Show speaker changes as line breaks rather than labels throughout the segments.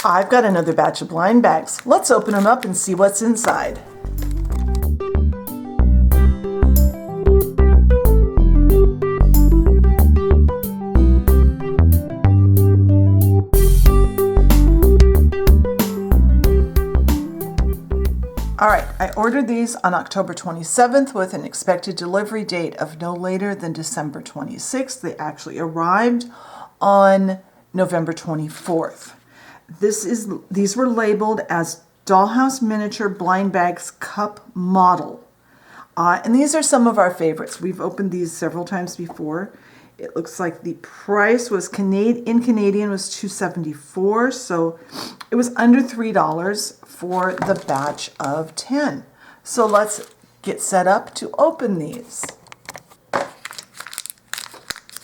I've got another batch of blind bags. Let's open them up and see what's inside. All right, I ordered these on October 27th with an expected delivery date of no later than December 26th. They actually arrived on November 24th. These were labeled as Dollhouse Miniature Blind Bags Cup Model. And these are some of our favorites. We've opened these several times before. It looks like the price was in Canadian was $2.74, so it was under $3 for the batch of 10. So let's get set up to open these.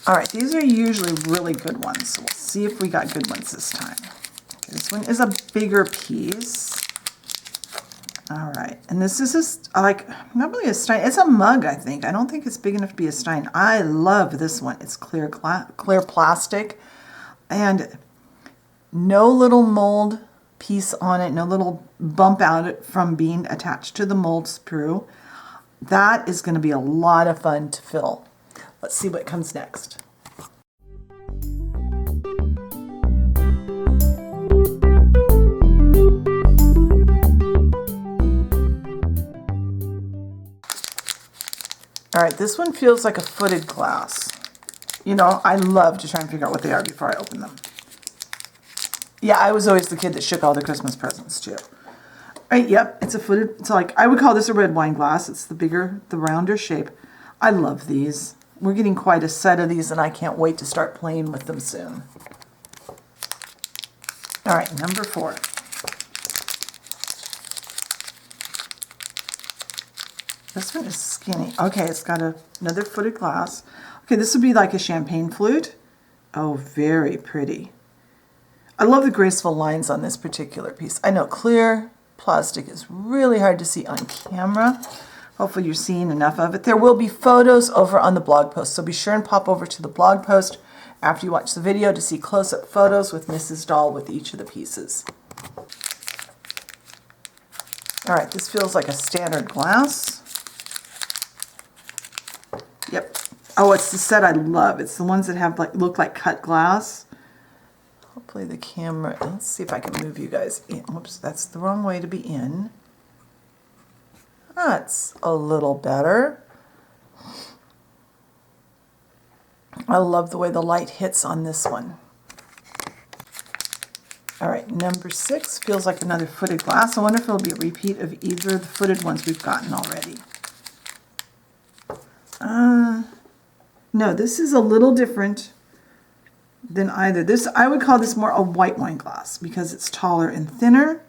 All right, these are usually really good ones. So we'll see if we got good ones this time. Okay, this one is a bigger piece. All right, and this is not really a stein. It's a mug, I think. I don't think it's big enough to be a stein. I love this one. It's clear plastic, and no little mold piece on it, no little bump out from being attached to the mold sprue. That is going to be a lot of fun to fill. Let's see what comes next. All right, this one feels like a footed glass. You know, I love to try and figure out what they are before I open them. Yeah, I was always the kid that shook all the Christmas presents too. All right, yep, it's a footed, it's like, I would call this a red wine glass. It's the bigger, the rounder shape. I love these. We're getting quite a set of these and I can't wait to start playing with them soon. All right, number 4. This one is skinny. Okay, it's got another footed glass. Okay, this would be like a champagne flute. Oh, very pretty. I love the graceful lines on this particular piece. I know clear plastic is really hard to see on camera. Hopefully you're seeing enough of it. There will be photos over on the blog post, so be sure and pop over to the blog post after you watch the video to see close-up photos with Mrs. Doll with each of the pieces. All right, this feels like a standard glass. Yep. Oh, it's the set I love. It's the ones that have look like cut glass. Hopefully the camera, let's see if I can move you guys in. Whoops, that's the wrong way to be in. That's a little better. I love the way the light hits on this one. All right, number 6 feels like another footed glass. I wonder if it'll be a repeat of either of the footed ones we've gotten already. No, this is a little different than either. This, I would call this more a white wine glass because it's taller and thinner.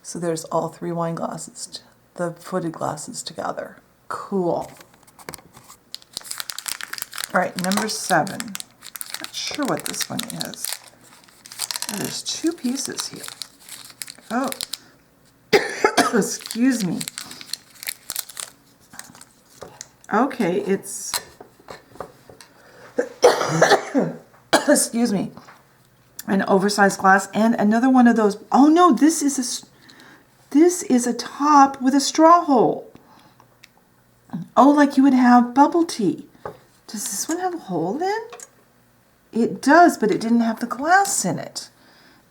So there's all 3 wine glasses, the footed glasses together. Cool. All right, number 7. Not sure what this one is. Oh, there's 2 pieces here. Oh, excuse me. Okay, it's, excuse me, an oversized glass and another one of those. Oh no, this is a top with a straw hole. Oh, like you would have bubble tea. Does this one have a hole then? It does, but it didn't have the glass in it.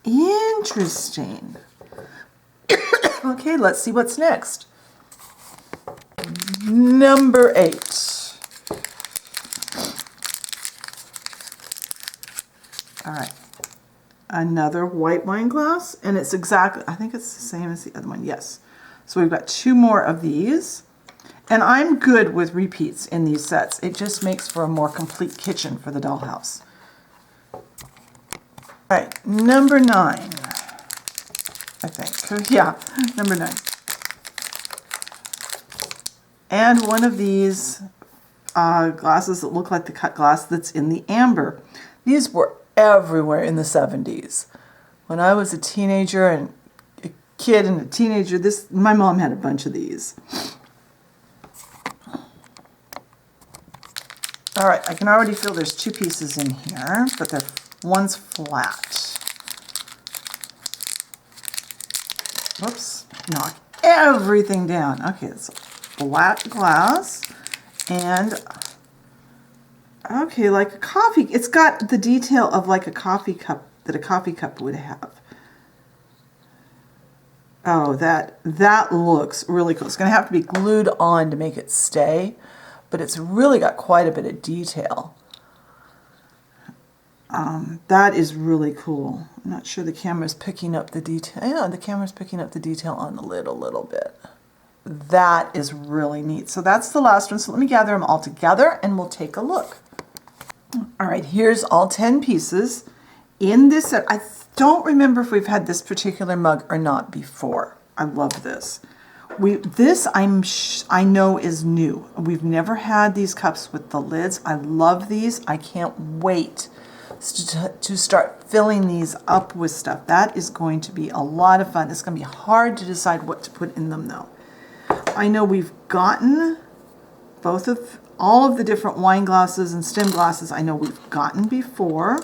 Interesting. Okay, let's see what's next. Number 8. All right. Another white wine glass, and it's exactly, I think it's the same as the other one. Yes. So we've got 2 more of these. And I'm good with repeats in these sets. It just makes for a more complete kitchen for the dollhouse. All right, number 9, I think. Yeah, number 9. And one of these glasses that look like the cut glass that's in the amber. These were everywhere in the 70s. When I was a teenager and a kid and a teenager, my mom had a bunch of these. All right, I can already feel there's 2 pieces in here, but one's flat. Whoops, knock everything down. Okay, it's black glass and okay, like a coffee. It's got the detail of like a coffee cup that a coffee cup would have. Oh, that looks really cool. It's going to have to be glued on to make it stay, but it's really got quite a bit of detail. That is really cool. I'm not sure the camera's picking up the detail. Yeah, the camera's picking up the detail on the lid a little bit. That is really neat. So that's the last one. So let me gather them all together and we'll take a look. All right, here's all 10 pieces. In this set, I don't remember if we've had this particular mug or not before. I love this. This I know is new. We've never had these cups with the lids. I love these. I can't wait to start filling these up with stuff. That is going to be a lot of fun. It's going to be hard to decide what to put in them though. I know we've gotten all of the different wine glasses and stem glasses. I know we've gotten before.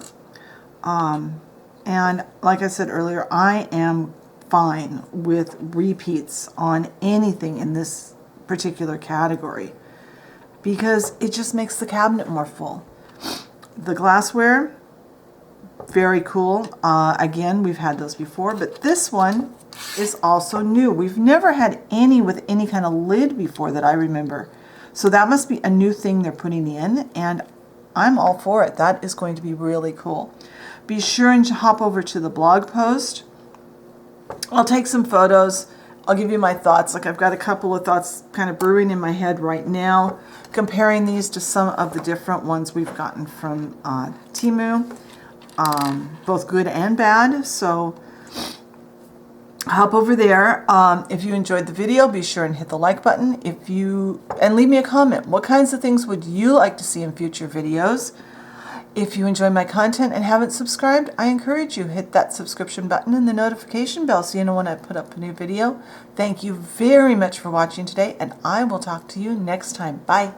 And like I said earlier, I am fine with repeats on anything in this particular category because it just makes the cabinet more full. The glassware, very cool. Again, we've had those before, but this one is also new. We've never had any with any kind of lid before that I remember. So that must be a new thing they're putting in, and I'm all for it. That is going to be really cool. Be sure and hop over to the blog post. I'll take some photos. I'll give you my thoughts. Like I've got a couple of thoughts kind of brewing in my head right now, comparing these to some of the different ones we've gotten from Temu, both good and bad. So hop over there. If you enjoyed the video, be sure and hit the like button. And leave me a comment. What kinds of things would you like to see in future videos? If you enjoy my content and haven't subscribed, I encourage you hit that subscription button and the notification bell so you know when I put up a new video. Thank you very much for watching today, and I will talk to you next time. Bye.